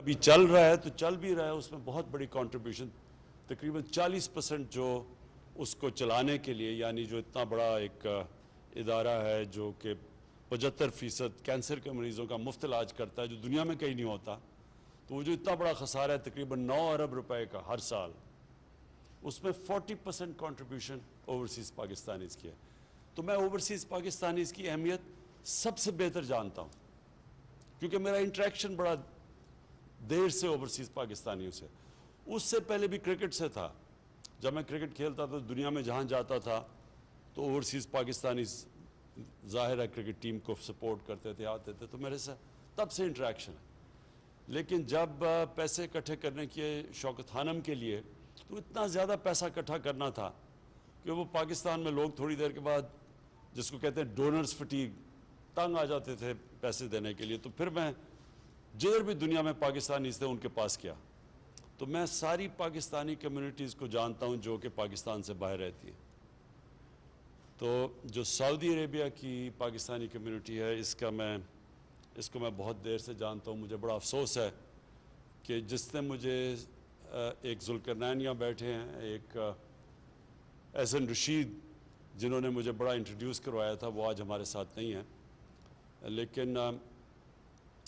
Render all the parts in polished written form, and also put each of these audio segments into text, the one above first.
ابھی چل رہا ہے تو چل بھی رہا ہے، اس میں بہت بڑی کنٹریبیوشن تقریباً 40% جو اس کو چلانے کے لیے، یعنی جو اتنا بڑا ایک ادارہ ہے جو کہ 75% کینسر کے مریضوں کا مفت علاج کرتا ہے، جو دنیا میں کہیں نہیں ہوتا، تو وہ جو اتنا بڑا خسارہ ہے تقریباً 9 ارب روپے کا ہر سال، اس میں 40% کنٹریبیوشن اوورسیز پاکستانیز کی ہے۔ تو میں اوورسیز پاکستانیز کی اہمیت سب سے بہتر جانتا ہوں، کیونکہ میرا انٹریکشن بڑا دیر سے اوورسیز پاکستانیوں سے، اس سے پہلے بھی کرکٹ سے تھا۔ جب میں کرکٹ کھیلتا تھا دنیا میں جہاں جاتا تھا تو اوورسیز پاکستانی ظاہر ہے کرکٹ ٹیم کو سپورٹ کرتے تھے، آتے تھے، تو میرے سے تب سے انٹریکشن ہے۔ لیکن جب پیسے اکٹھے کرنے کے شوکت خانم کے لیے، تو اتنا زیادہ پیسہ اکٹھا کرنا تھا کہ وہ پاکستان میں لوگ تھوڑی دیر کے بعد، جس کو کہتے ہیں ڈونرز فٹیگ، تنگ آ جاتے تھے پیسے دینے کے لیے، تو پھر میں جدھر بھی دنیا میں پاکستانی تھے ان کے پاس کیا۔ تو میں ساری پاکستانی کمیونٹیز کو جانتا ہوں جو کہ پاکستان سے باہر رہتی ہیں۔ تو جو سعودی عربیہ کی پاکستانی کمیونٹی ہے، اس کو میں بہت دیر سے جانتا ہوں۔ مجھے بڑا افسوس ہے کہ جس نے مجھے ایک ذوالقرنین یہاں بیٹھے ہیں، ایک احسن رشید، جنہوں نے مجھے بڑا انٹروڈیوس کروایا تھا، وہ آج ہمارے ساتھ نہیں ہیں۔ لیکن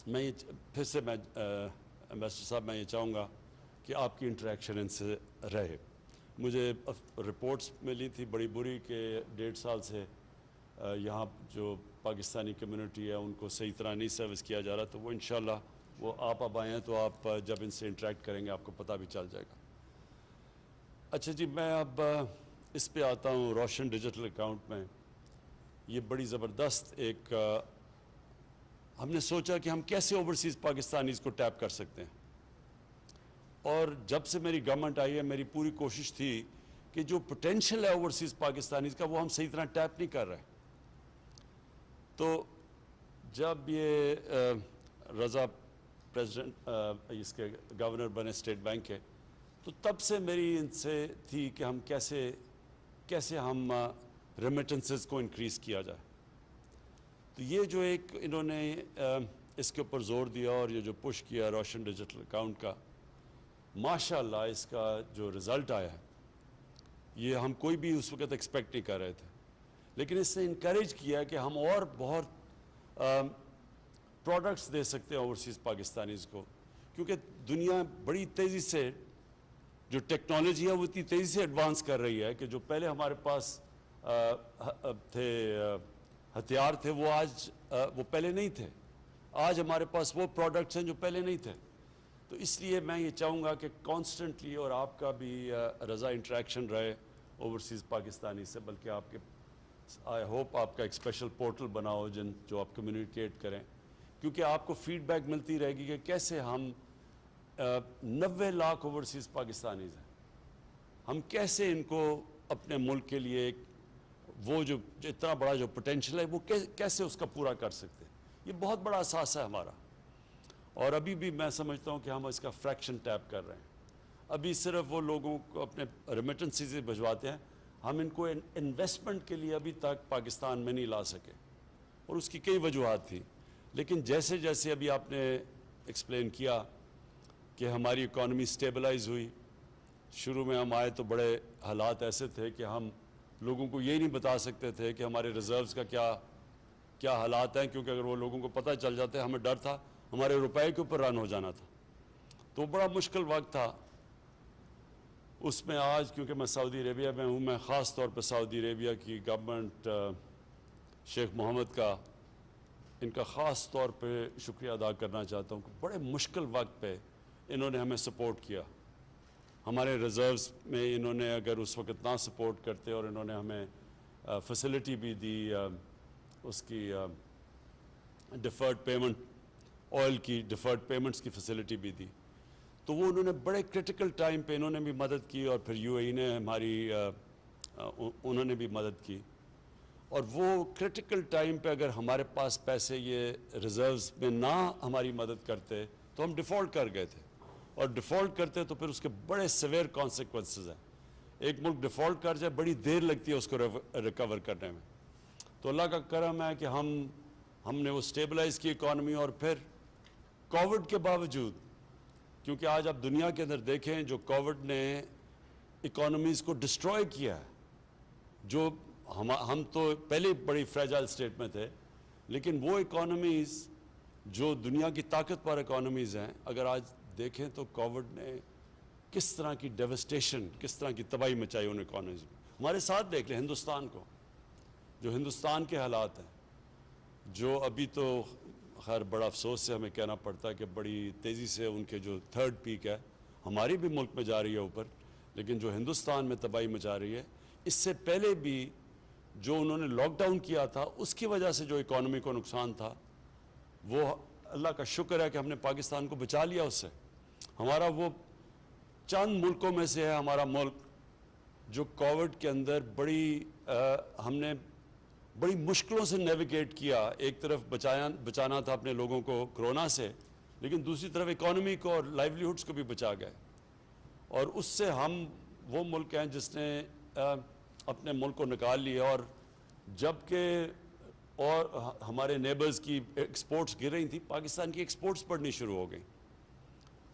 میں پھر سے امبیسڈر صاحب میں یہ چاہوں گا کہ آپ کی انٹریکشن ان سے رہے۔ مجھے رپورٹس ملی تھی بڑی بری کہ 1.5 سال سے یہاں جو پاکستانی کمیونٹی ہے ان کو صحیح طرح نہیں سروس کیا جا رہا، تو وہ انشاءاللہ وہ آپ اب آئے ہیں تو آپ جب ان سے انٹریکٹ کریں گے آپ کو پتہ بھی چل جائے گا۔ اچھا جی، میں اب اس پہ آتا ہوں روشن ڈیجیٹل اکاؤنٹ میں۔ یہ بڑی زبردست ایک ہم نے سوچا کہ ہم کیسے اوورسیز پاکستانیز کو ٹیپ کر سکتے ہیں، اور جب سے میری گورنمنٹ آئی ہے میری پوری کوشش تھی کہ جو پوٹینشل ہے اوورسیز پاکستانیز کا وہ ہم صحیح طرح ٹیپ نہیں کر رہے۔ تو جب یہ رضا پریزیڈنٹ اس کے گورنر بنے اسٹیٹ بینک کے، تو تب سے میری ان سے تھی کہ ہم کیسے ہم ریمیٹنسز کو انکریز کیا جائے۔ تو یہ جو ایک انہوں نے اس کے اوپر زور دیا اور یہ جو پش کیا روشن ڈیجیٹل اکاؤنٹ کا، ماشاءاللہ اس کا جو رزلٹ آیا ہے یہ ہم کوئی بھی اس وقت ایکسپیکٹ نہیں کر رہے تھے، لیکن اس نے انکریج کیا کہ ہم اور بہت پروڈکٹس دے سکتے ہیں اوورسیز پاکستانیز کو، کیونکہ دنیا بڑی تیزی سے جو ٹیکنالوجی ہے وہ اتنی تیزی سے ایڈوانس کر رہی ہے کہ جو پہلے ہمارے پاس تھے ہتھیار تھے وہ پہلے نہیں تھے۔ آج ہمارے پاس وہ پروڈکٹس ہیں جو پہلے نہیں تھے۔ تو اس لیے میں یہ چاہوں گا کہ کانسٹنٹلی اور آپ کا بھی رضا انٹریکشن رہے اوورسیز پاکستانی سے، بلکہ آپ کے آئی ہوپ آپ کا ایک اسپیشل پورٹل بناؤ جو آپ کمیونیکیٹ کریں، کیونکہ آپ کو فیڈ بیک ملتی رہے گی کہ کیسے ہم 90 لاکھ اوورسیز پاکستانیز ہیں، ہم کیسے ان کو اپنے ملک کے لیے وہ جو اتنا بڑا جو پوٹینشل ہے وہ کیسے اس کا پورا کر سکتے ہیں۔ یہ بہت بڑا اثاثہ ہے ہمارا، اور ابھی بھی میں سمجھتا ہوں کہ ہم اس کا فریکشن ٹیپ کر رہے ہیں۔ ابھی صرف وہ لوگوں کو اپنے ریمیٹنسی سے بھجواتے ہیں، ہم ان کو انویسٹمنٹ کے لیے ابھی تک پاکستان میں نہیں لا سکے، اور اس کی کئی وجوہات تھیں۔ لیکن جیسے جیسے ابھی آپ نے ایکسپلین کیا کہ ہماری اکانومی سٹیبلائز ہوئی، شروع میں ہم آئے تو بڑے حالات ایسے تھے کہ ہم لوگوں کو یہ نہیں بتا سکتے تھے کہ ہمارے ریزروز کا کیا حالات ہیں، کیونکہ اگر وہ لوگوں کو پتہ چل جاتے ہمیں ڈر تھا ہمارے روپے کے اوپر رن ہو جانا تھا۔ تو بڑا مشکل وقت تھا اس میں۔ آج کیونکہ میں سعودی عربیہ میں ہوں، میں خاص طور پہ سعودی عربیہ کی گورنمنٹ، شیخ محمد کا، ان کا خاص طور پہ شکریہ ادا کرنا چاہتا ہوں کہ بڑے مشکل وقت پہ انہوں نے ہمیں سپورٹ کیا۔ ہمارے ریزروز میں انہوں نے اگر اس وقت نہ سپورٹ کرتے، اور انہوں نے ہمیں فیسلٹی بھی دی اس کی ڈیفرڈ پیمنٹ، آئل کی ڈیفرڈ پیمنٹس کی فیسلٹی بھی دی، تو وہ انہوں نے بڑے کرٹیکل ٹائم پہ انہوں نے بھی مدد کی، اور پھر یو اے ای نے انہوں نے بھی مدد کی۔ اور وہ کرٹیکل ٹائم پہ اگر ہمارے پاس پیسے یہ ریزروز میں نہ ہماری مدد کرتے تو ہم ڈیفالٹ کر گئے تھے، اور ڈیفالٹ کرتے تو پھر اس کے بڑے سیویئر کانسیکوینسز ہیں۔ ایک ملک ڈیفالٹ کر جائے بڑی دیر لگتی ہے اس کو ریکور کرنے میں۔ تو اللہ کا کرم ہے کہ ہم نے وہ سٹیبلائز کی اکانومی، اور پھر کووڈ کے باوجود کیونکہ آج آپ دنیا کے اندر دیکھیں جو کووڈ نے اکانومیز کو ڈسٹروائے کیا ہے، جو ہم تو پہلے بڑی فریجائل سٹیٹ میں تھے، لیکن وہ اکانومیز جو دنیا کی طاقتور اکانومیز ہیں، اگر آج دیکھیں تو کووڈ نے کس طرح کی ڈیوسٹیشن، کس طرح کی تباہی مچائی ان اکانومیز میں. ہمارے ساتھ دیکھ لیں ہندوستان کو، جو ہندوستان کے حالات ہیں، جو ابھی تو خیر بڑا افسوس سے ہمیں کہنا پڑتا ہے کہ بڑی تیزی سے ان کے جو تھرڈ پیک ہے ہماری بھی ملک میں جا رہی ہے اوپر، لیکن جو ہندوستان میں تباہی مچا رہی ہے، اس سے پہلے بھی جو انہوں نے لاک ڈاؤن کیا تھا اس کی وجہ سے جو اکانومی کو نقصان تھا، وہ اللہ کا شکر ہے کہ ہم نے پاکستان کو بچا لیا اس سے. ہمارا وہ چند ملکوں میں سے ہے ہمارا ملک جو کووڈ کے اندر ہم نے بڑی مشکلوں سے نیویگیٹ کیا. ایک طرف بچانا تھا اپنے لوگوں کو کرونا سے، لیکن دوسری طرف اکانومی کو اور لائیولی ہوڈس کو بھی بچا گئے. اور اس سے ہم وہ ملک ہیں جس نے اپنے ملک کو نکال لیا. اور جبکہ اور ہمارے نیبرز کی ایکسپورٹس گر رہی تھیں، پاکستان کی ایکسپورٹس بڑھنی شروع ہو گئیں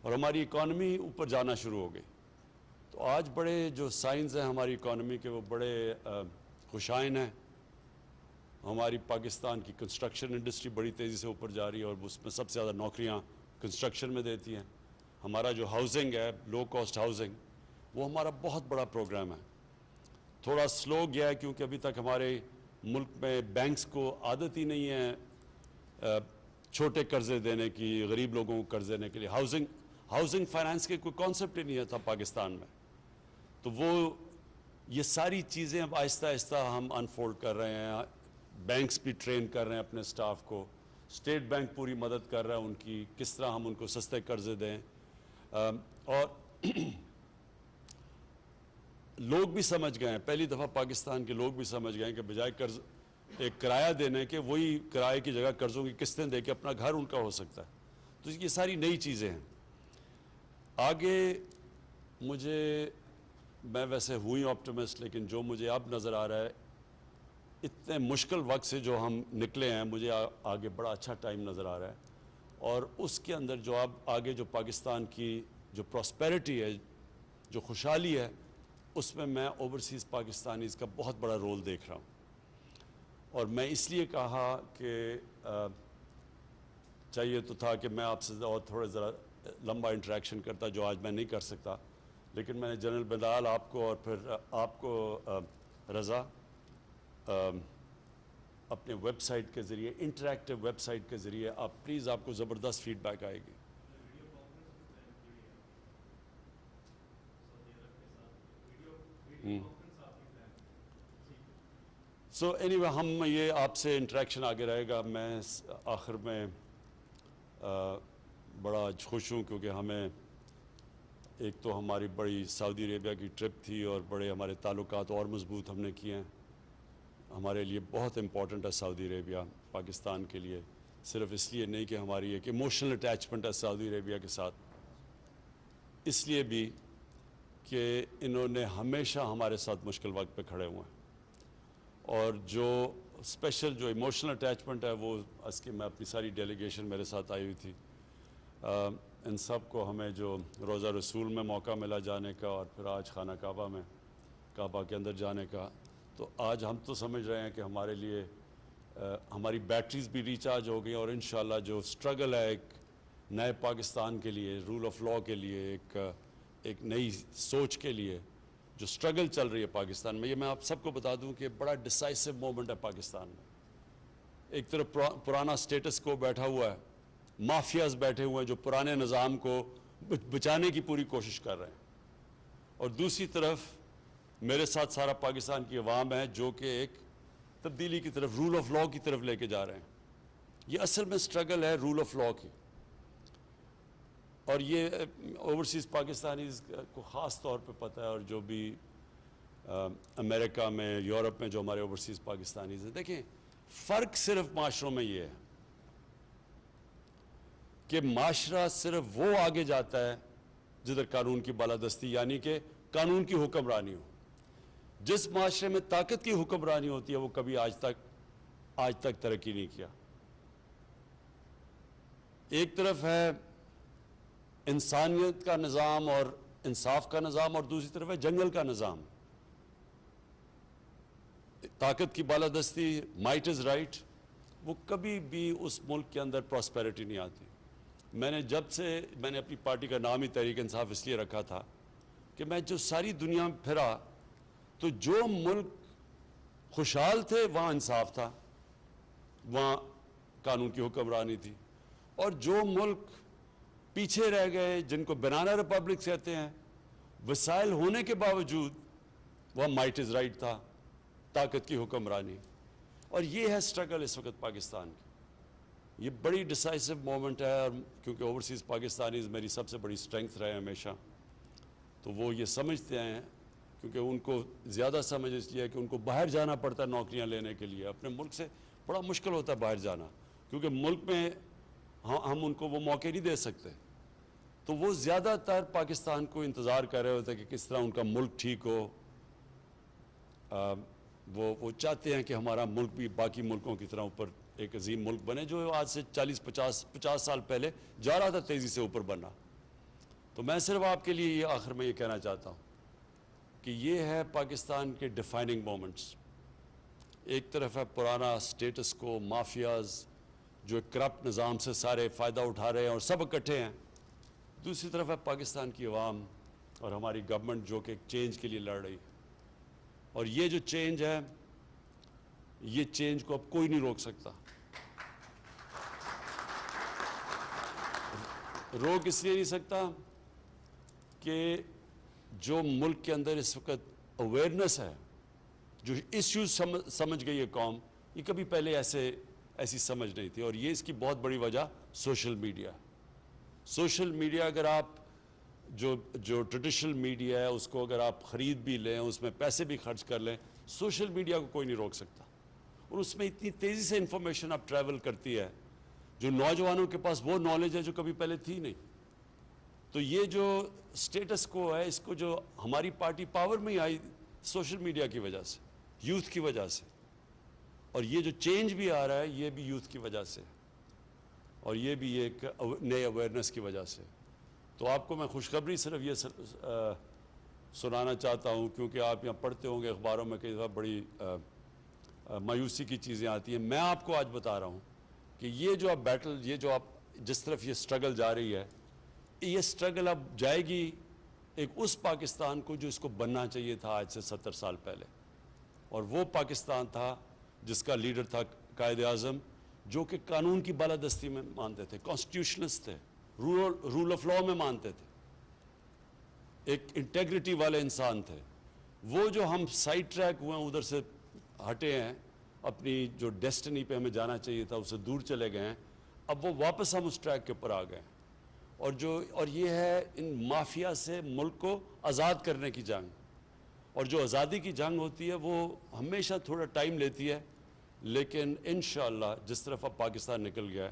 اور ہماری اکانومی اوپر جانا شروع ہو گئی. تو آج بڑے جو سائنز ہیں ہماری اکانومی کے وہ بڑے خوشائن ہیں. ہماری پاکستان کی کنسٹرکشن انڈسٹری بڑی تیزی سے اوپر جا رہی ہے اور اس میں سب سے زیادہ نوکریاں کنسٹرکشن میں دیتی ہیں. ہمارا جو ہاؤسنگ ہے، لو کاسٹ ہاؤسنگ، وہ ہمارا بہت بڑا پروگرام ہے. تھوڑا سلو گیا ہے کیونکہ ابھی تک ہمارے ملک میں بینکس کو عادت ہی نہیں ہے چھوٹے قرضے دینے کی، غریب لوگوں کو قرض دینے کے لیے. ہاؤسنگ فائنانس کے کوئی کانسیپٹ ہی نہیں تھا پاکستان میں. تو یہ ساری چیزیں اب آہستہ آہستہ ہم انفولڈ کر رہے ہیں. بینکس بھی ٹرین کر رہے ہیں اپنے سٹاف کو، اسٹیٹ بینک پوری مدد کر رہا ہے ان کی، کس طرح ہم ان کو سستے قرضے دیں. اور لوگ بھی سمجھ گئے ہیں، پہلی دفعہ پاکستان کے لوگ بھی سمجھ گئے ہیں کہ بجائے قرض ایک کرایہ دینے کے، وہی کرائے کی جگہ قرضوں کی قسطیں دے کے اپنا گھر ان کا ہو سکتا ہے. تو یہ ساری نئی چیزیں ہیں. آگے میں ویسے ہوئی آپٹیمسٹ، لیکن جو مجھے اب نظر آ رہا ہے اتنے مشکل وقت سے جو ہم نکلے ہیں، مجھے آگے بڑا اچھا ٹائم نظر آ رہا ہے. اور اس کے اندر جو اب آگے جو پاکستان کی جو پراسپیرٹی ہے، جو خوشحالی ہے، اس میں اوورسیز پاکستانیز کا بہت بڑا رول دیکھ رہا ہوں. اور میں اس لیے کہا کہ چاہیے تو تھا کہ میں آپ سے اور تھوڑے ذرا لمبا انٹریکشن کرتا، جو آج میں نہیں کر سکتا. لیکن میں نے جنرل بلال آپ کو اور پھر آپ کو رضا اپنے ویب سائٹ کے ذریعے، انٹریکٹیو ویب سائٹ کے ذریعے آپ پلیز، آپ کو زبردست فیڈ بیک آئے گی. سو اینی وے ہم یہ آپ سے انٹریکشن آگے رہے گا. میں آخر میں بڑا خوش ہوں کیونکہ ہمیں ایک تو ہماری بڑی سعودی عربیہ کی ٹرپ تھی اور بڑے ہمارے تعلقات اور مضبوط ہم نے کیے ہیں. ہمارے لیے بہت امپورٹنٹ ہے سعودی عربیہ پاکستان کے لیے، صرف اس لیے نہیں کہ ہماری ایک ایموشنل اٹیچمنٹ ہے سعودی عربیہ کے ساتھ، اس لیے بھی کہ انہوں نے ہمیشہ ہمارے ساتھ مشکل وقت پہ کھڑے ہوئے ہیں. اور جو اسپیشل جو ایموشنل اٹیچمنٹ ہے وہ اس کی میں اپنی ساری ڈیلیگیشن میرے ساتھ آئی ہوئی تھی. ان سب کو ہمیں جو روضہ رسول میں موقع ملا جانے کا اور پھر آج خانہ کعبہ میں، کعبہ کے اندر جانے کا، تو آج ہم تو سمجھ رہے ہیں کہ ہمارے لیے ہماری بیٹریز بھی ریچارج ہو گئی. اور انشاءاللہ جو سٹرگل ہے ایک نئے پاکستان کے لیے، رول آف لاء کے لیے، ایک نئی سوچ کے لیے جو سٹرگل چل رہی ہے پاکستان میں، یہ میں آپ سب کو بتا دوں کہ بڑا ڈیسائسو مومنٹ ہے پاکستان میں. ایک طرف پرانا سٹیٹس کو بیٹھا ہوا ہے، مافیاز بیٹھے ہوئے ہیں جو پرانے نظام کو بچانے کی پوری کوشش کر رہے ہیں، اور دوسری طرف میرے ساتھ سارا پاکستان کی عوام ہے جو کہ ایک تبدیلی کی طرف، رول آف لاء کی طرف لے کے جا رہے ہیں. یہ اصل میں سٹرگل ہے رول آف لاء کی. اور یہ اوورسیز پاکستانیز کو خاص طور پہ پتہ ہے، اور جو بھی امریکہ میں، یورپ میں جو ہمارے اوورسیز پاکستانیز ہیں. دیکھیں فرق صرف معاشروں میں یہ ہے کہ معاشرہ صرف وہ آگے جاتا ہے جدھر قانون کی بالادستی، یعنی کہ قانون کی حکمرانی ہو. جس معاشرے میں طاقت کی حکمرانی ہوتی ہے وہ کبھی آج تک ترقی نہیں کیا. ایک طرف ہے انسانیت کا نظام اور انصاف کا نظام، اور دوسری طرف ہے جنگل کا نظام. طاقت کی بالادستی، مائٹ از رائٹ، وہ کبھی بھی اس ملک کے اندر پراسپیرٹی نہیں آتی. میں نے اپنی پارٹی کا نام ہی تحریک انصاف اس لیے رکھا تھا کہ میں جو ساری دنیا میں پھرا تو جو ملک خوشحال تھے وہاں انصاف تھا، وہاں قانون کی حکمرانی تھی، اور جو ملک پیچھے رہ گئے، جن کو بنانا ریپبلک کہتے ہیں، وسائل ہونے کے باوجود وہ مائٹ از رائٹ تھا، طاقت کی حکمرانی. اور یہ ہے سٹرگل اس وقت پاکستان کی. یہ بڑی ڈیسائسو مومنٹ ہے، اور کیونکہ اوورسیز پاکستانیز میری سب سے بڑی سٹرینگتھ رہے ہمیشہ، تو وہ یہ سمجھتے ہیں، کیونکہ ان کو زیادہ سمجھ اس لیے کہ ان کو باہر جانا پڑتا ہے نوکریاں لینے کے لیے. اپنے ملک سے بڑا مشکل ہوتا ہے باہر جانا، کیونکہ ملک میں ہم ان کو وہ موقع نہیں دے سکتے. تو وہ زیادہ تر پاکستان کو انتظار کر رہے ہوتے ہیں کہ کس طرح ان کا ملک ٹھیک ہو. وہ چاہتے ہیں کہ ہمارا ملک بھی باقی ملکوں کی طرح اوپر ایک عظیم ملک بنے، جو آج سے 40-50 سال پہلے جا رہا تھا تیزی سے اوپر بننا. تو میں صرف آپ کے لیے آخر میں یہ کہنا چاہتا ہوں کہ یہ ہے پاکستان کے ڈیفائننگ مومنٹس. ایک طرف ہے پرانا سٹیٹس کو، مافیاز جو کرپٹ نظام سے سارے فائدہ اٹھا رہے ہیں اور سب اکٹھے ہیں. دوسری طرف ہے پاکستان کی عوام اور ہماری گورنمنٹ جو کہ ایک چینج کے لیے لڑ رہی. اور یہ جو چینج ہے، یہ چینج کو اب کوئی نہیں روک سکتا. روک اس لیے نہیں سکتا کہ جو ملک کے اندر اس وقت اویئرنس ہے، جو ایشوز سمجھ گئی ہے قوم، یہ کبھی پہلے ایسی سمجھ نہیں تھی. اور یہ اس کی بہت بڑی وجہ سوشل میڈیا. سوشل میڈیا اگر آپ جو ٹریڈیشنل میڈیا ہے اس کو اگر آپ خرید بھی لیں، اس میں پیسے بھی خرچ کر لیں، سوشل میڈیا کو کوئی نہیں روک سکتا. اور اس میں اتنی تیزی سے انفارمیشن اب ٹریول کرتی ہے، جو نوجوانوں کے پاس وہ نالج ہے جو کبھی پہلے تھی نہیں. تو یہ جو سٹیٹس کو ہے، اس کو جو ہماری پارٹی پاور میں ہی آئی سوشل میڈیا کی وجہ سے، یوتھ کی وجہ سے. اور یہ جو چینج بھی آ رہا ہے یہ بھی یوتھ کی وجہ سے، اور یہ بھی ایک نئے اویئرنس کی وجہ سے. تو آپ کو میں خوشخبری صرف یہ سنانا چاہتا ہوں، کیونکہ آپ یہاں پڑھتے ہوں گے اخباروں میں کئی دفعہ بڑی مایوسی کی چیزیں آتی ہیں. میں آپ کو آج بتا رہا ہوں کہ یہ جو اب بیٹل، یہ جو آپ جس طرف یہ سٹرگل جا رہی ہے، یہ سٹرگل اب جائے گی ایک اس پاکستان کو جو اس کو بننا چاہیے تھا آج سے 70 سال پہلے. اور وہ پاکستان تھا جس کا لیڈر تھا قائد اعظم، جو کہ قانون کی بالادستی میں مانتے تھے، کانسٹیٹیوشنسٹ تھے، رول آف لا میں مانتے تھے، ایک انٹیگریٹی والے انسان تھے. وہ جو ہم سائڈ ٹریک ہوئے ہیں، ادھر سے ہٹے ہیں، اپنی جو ڈیسٹنی پہ ہمیں جانا چاہیے تھا اس سے دور چلے گئے ہیں، اب وہ واپس ہم اس ٹریک کے اوپر آ گئے ہیں. اور یہ ہے ان مافیا سے ملک کو آزاد کرنے کی جنگ. اور جو آزادی کی جنگ ہوتی ہے وہ ہمیشہ تھوڑا ٹائم لیتی ہے، لیکن انشاءاللہ جس طرف اب پاکستان نکل گیا ہے،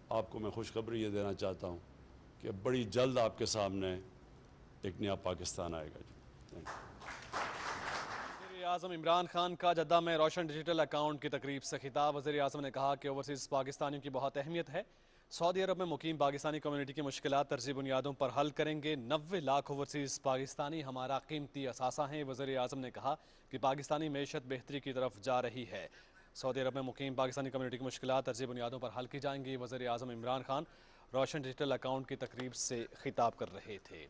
آپ کو میں خوشخبری یہ دینا چاہتا ہوں کہ بڑی جلد آپ کے سامنے ایک نیا پاکستان آئے گا. وزیر اعظم عمران خان کا جدہ میں روشن ڈیجیٹل اکاؤنٹ کی تقریب سے خطاب. وزیر اعظم نے کہا کہ اوورسیز پاکستانیوں کی بہت اہمیت ہے. سعودی عرب میں مقیم پاکستانی کمیونٹی کی مشکلات طرزی بنیادوں پر حل کریں گے. 90 لاکھ اوورسیز پاکستانی ہمارا قیمتی اثاثہ ہیں. وزیر اعظم نے کہا کہ پاکستانی معیشت بہتری کی طرف جا رہی ہے. سعودی عرب میں مقیم پاکستانی کمیونٹی کی مشکلات طرزی بنیادوں پر حل کی جائیں گی. وزیر اعظم عمران خان روشن ڈیجیٹل اکاؤنٹ کی تقریب سے خطاب کر رہے تھے.